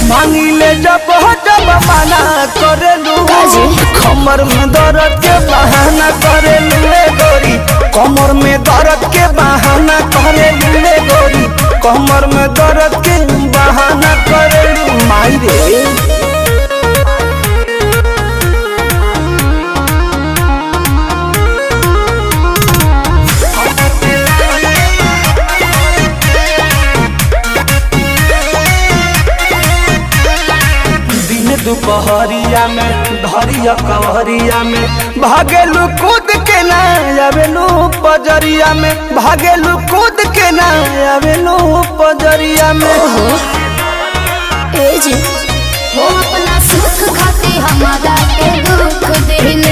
मांगिले जब जब मना करेलू कमर में दर्द के बहाना करेलू गोरी कमर में दर्द के बहाना करेलू गोरी कमर में दर्द के बहाना करेलू माई रे। दुपहरिया में धरिया कवरिया में भागेलू कूद के ना आवेलू पजरिया में भागेलू कूद के ना आवेलू पजरिया में ए जी हो अपना सुख खाते हमारा के दुख दिल